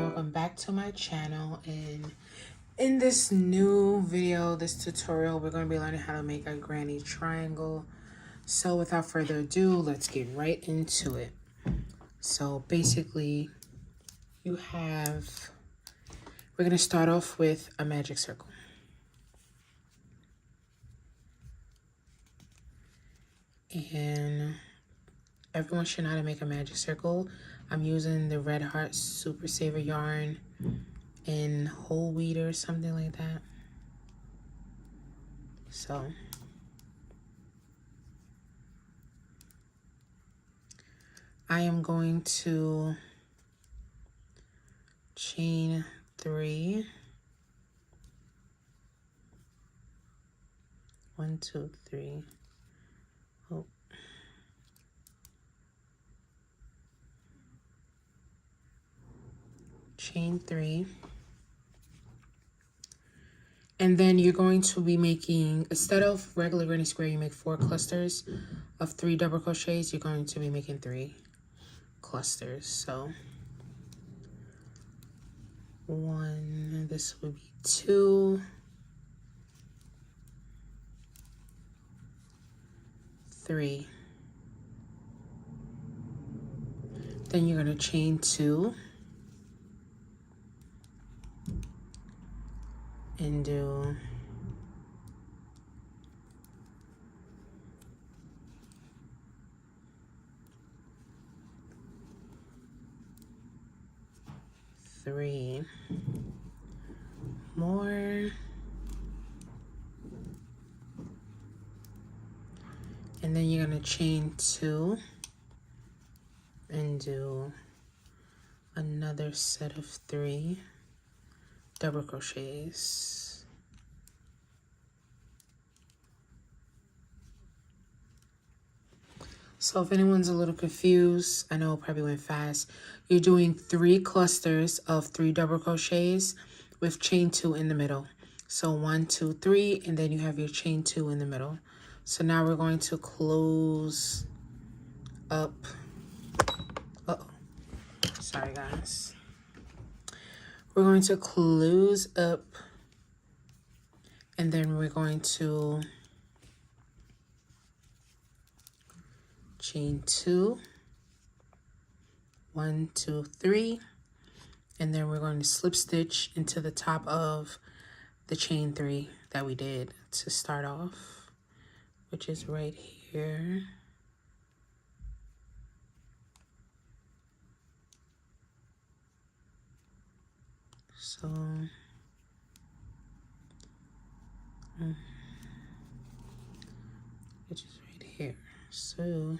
Welcome back to my channel, and in this new video, this tutorial, we're going to be learning how to make a granny triangle. So without further ado, let's get right into it. So basically, we're going to start off with a magic circle. And everyone should know how to make a magic circle. I'm using the Red Heart Super Saver yarn in whole wheat or something like that. So I am going to chain 3. 1, 2, 3. Oh. Chain 3. And then you're going to be making, instead of regular granny square, you make 4 clusters of 3 double crochets. You're going to be making 3 clusters. So 1, this would be 2, 3. Then you're going to chain 2 and do 3 more, and then you're going to chain 2 and do another set of 3 double crochets. So if anyone's a little confused, I know it probably went fast, you're doing 3 clusters of 3 double crochets with chain 2 in the middle. So 1, 2, 3, and then you have your chain 2 in the middle. So now we're going to close up. Uh-oh. Sorry, guys. We're going to close up, and then we're going to chain 2, 1, 2, 3, and then we're going to slip stitch into the top of the chain 3 that we did to start off, which is right here. So which is right here. So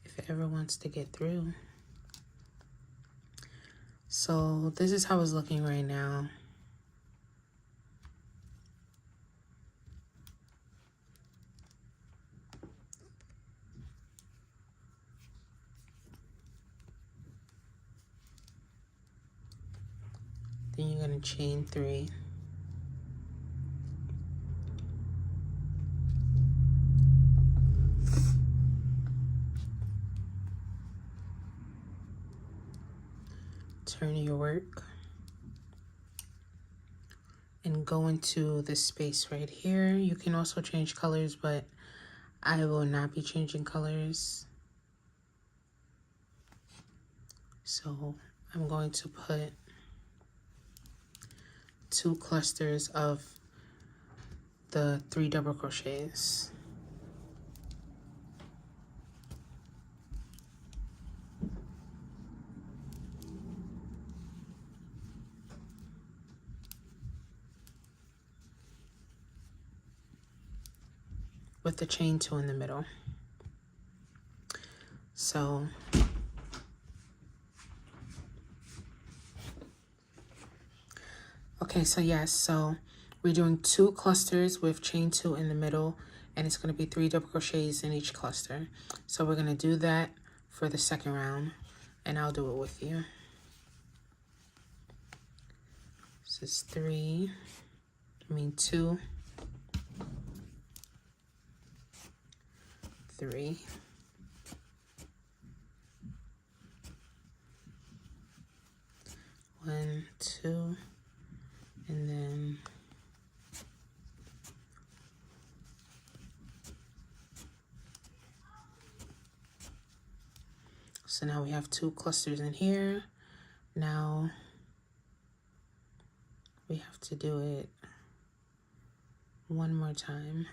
if it ever wants to get through. So this is how it's looking right now. Then you're going to chain 3. Turn your work and go into this space right here. You can also change colors, but I will not be changing colors. So I'm going to put 2 clusters of the 3 double crochets. With the chain 2 in the middle. So okay, so yes, so we're doing 2 clusters with chain 2 in the middle, and it's going to be 3 double crochets in each cluster. So we're going to do that for the second round, and I'll do it with you. This is 2, 3. One, two, and then so now we have 2 clusters in here. Now we have to do it one more time.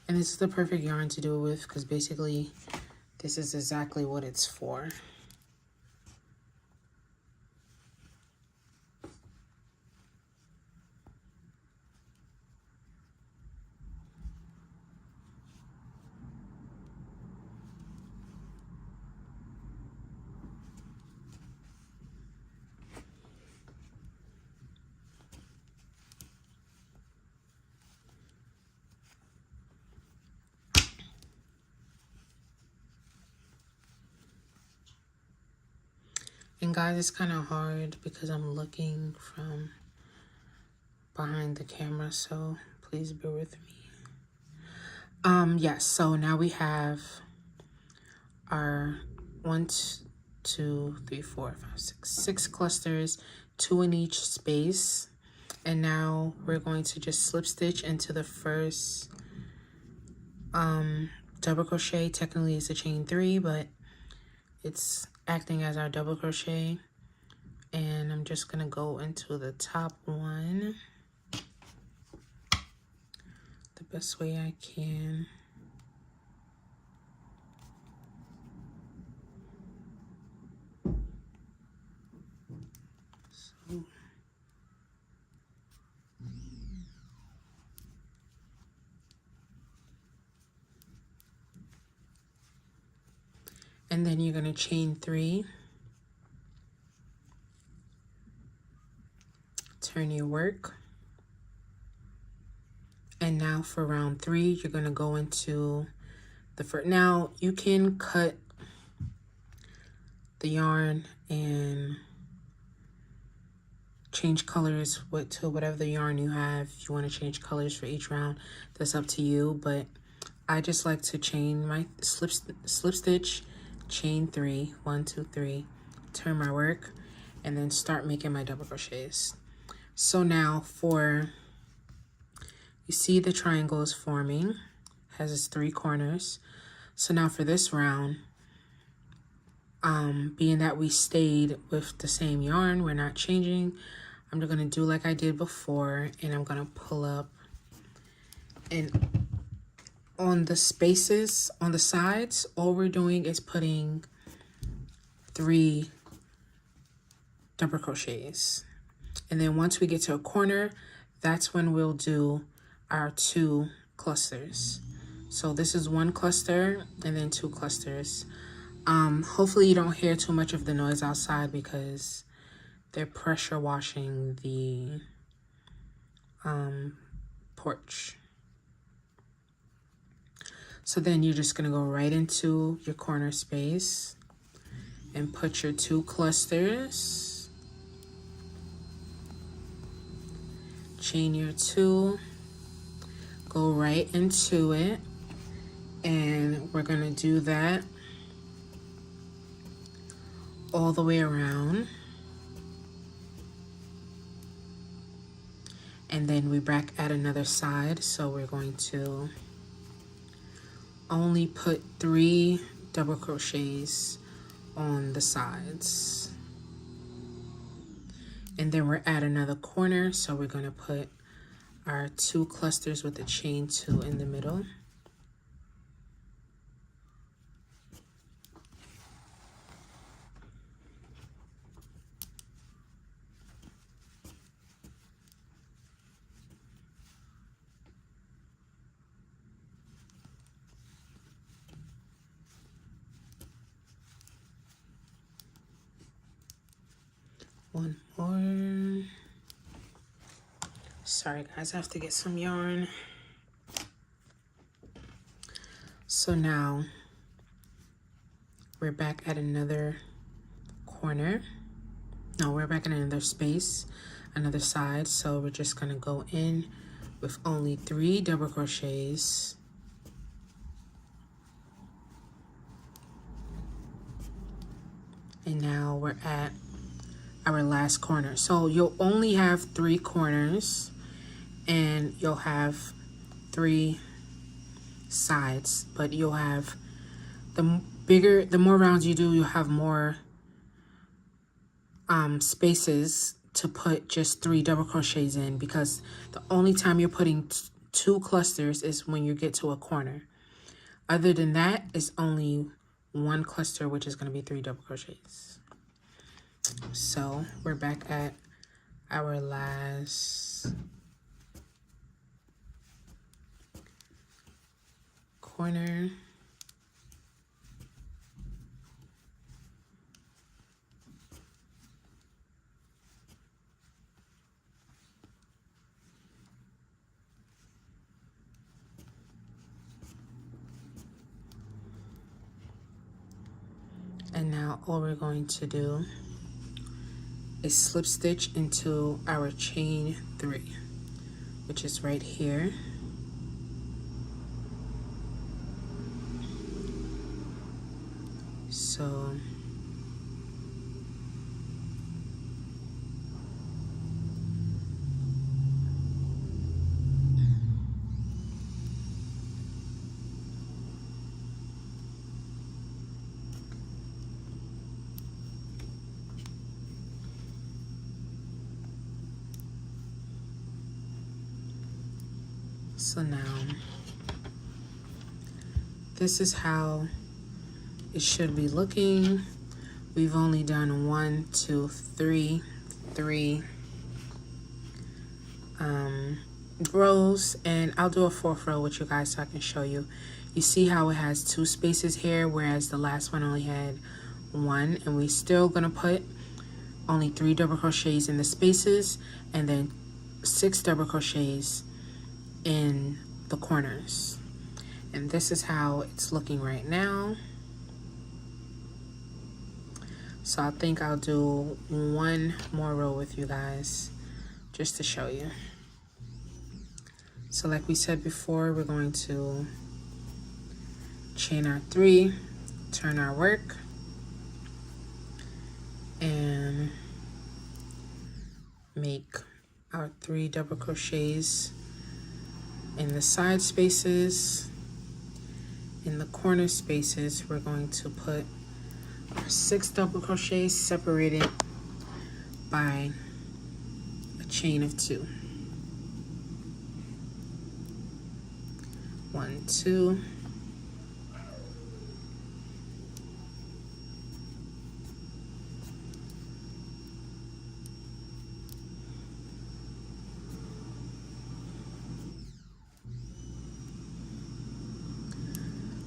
And this is the perfect yarn to do it with because basically this is exactly what it's for. And guys, it's kind of hard because I'm looking from behind the camera, so please bear with me. Yes, so now we have our 6 clusters, 2 in each space. And now we're going to just slip stitch into the first double crochet. Technically it's a chain 3, but it's acting as our double crochet. And I'm just gonna go into the top one the best way I can. So and then you're gonna chain 3, turn your work, and now for round 3 you're gonna go into the first. Now you can cut the yarn and change colors to whatever the yarn you have. If you want to change colors for each round, that's up to you, but I just like to chain my slip stitch, chain 3, 1 2 3, turn my work, and then start making my double crochets. So now you see the triangle is forming, has its 3 corners. So now for this round, being that we stayed with the same yarn, we're not changing, I'm gonna do like I did before, and I'm gonna pull up, and on the spaces on the sides, all we're doing is putting 3 double crochets. And then once we get to a corner, that's when we'll do our 2 clusters. So this is 1 cluster and then 2 clusters. Hopefully you don't hear too much of the noise outside because they're pressure washing the porch. So then you're just gonna go right into your corner space and put your 2 clusters, chain your 2, go right into it, and we're gonna do that all the way around. And then we back at another side, so we're going to only put 3 double crochets on the sides. And then we're at another corner, so we're going to put our 2 clusters with the chain 2 in the middle. One more. Sorry guys, I have to get some yarn. So now we're back at another corner, Now we're back in another space, another side, so we're just going to go in with only 3 double crochets. And now we're at our last corner. So you'll only have 3 corners and you'll have 3 sides, but you'll have the more rounds you do, you'll have more spaces to put just 3 double crochets in, because the only time you're putting 2 clusters is when you get to a corner. Other than that, it's only 1 cluster, which is going to be 3 double crochets. So we're back at our last corner. And now all we're going to do is slip stitch into our chain 3, which is right here. So now this is how it should be looking. We've only done 1, 2, 3 rows, and I'll do a 4th row with you guys so I can show you. You see how it has 2 spaces here, whereas the last one only had 1, and we're still gonna put only 3 double crochets in the spaces and then 6 double crochets in the corners. And this is how it's looking right now. So I think I'll do 1 more row with you guys just to show you. So like we said before, we're going to chain our 3, turn our work, and make our 3 double crochets in the side spaces. In the corner spaces, we're going to put our 6 double crochets separated by a chain of 2. 1, 2.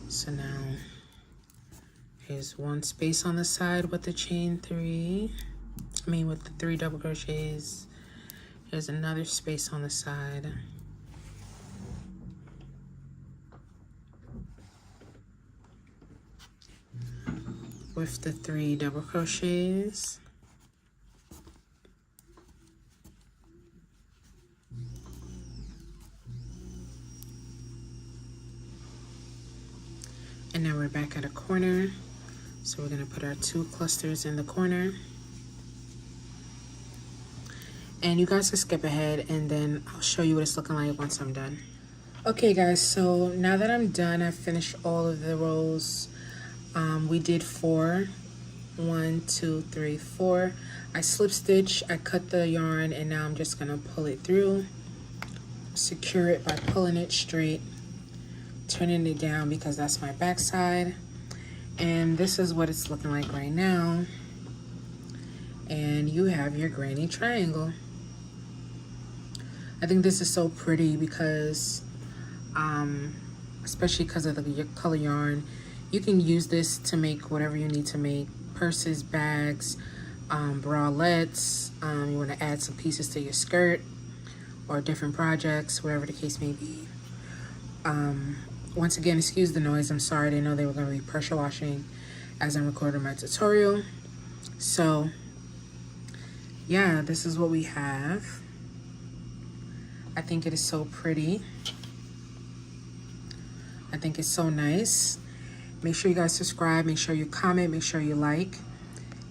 So now here's 1 space on the side with the chain 3. With the 3 double crochets. Here's another space on the side. With the 3 double crochets. And now we're back at a corner. So we're gonna put our 2 clusters in the corner. And you guys can skip ahead and then I'll show you what it's looking like once I'm done. Okay guys, so now that I'm done, I've finished all of the rows. We did 4. 1, 2, 3, 4. I slip stitch, I cut the yarn, and now I'm just gonna pull it through. Secure it by pulling it straight, turning it down because that's my back side. And this is what it's looking like right now. And you have your granny triangle. I think this is so pretty because, especially because of the color yarn, you can use this to make whatever you need to make. Purses, bags, bralettes. You want to add some pieces to your skirt or different projects, whatever the case may be. Once again, excuse the noise. I'm sorry. I didn't know they were going to be pressure washing as I'm recording my tutorial. So yeah, this is what we have. I think it is so pretty. I think it's so nice. Make sure you guys subscribe, make sure you comment, make sure you like,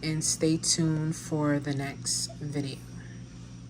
and stay tuned for the next video.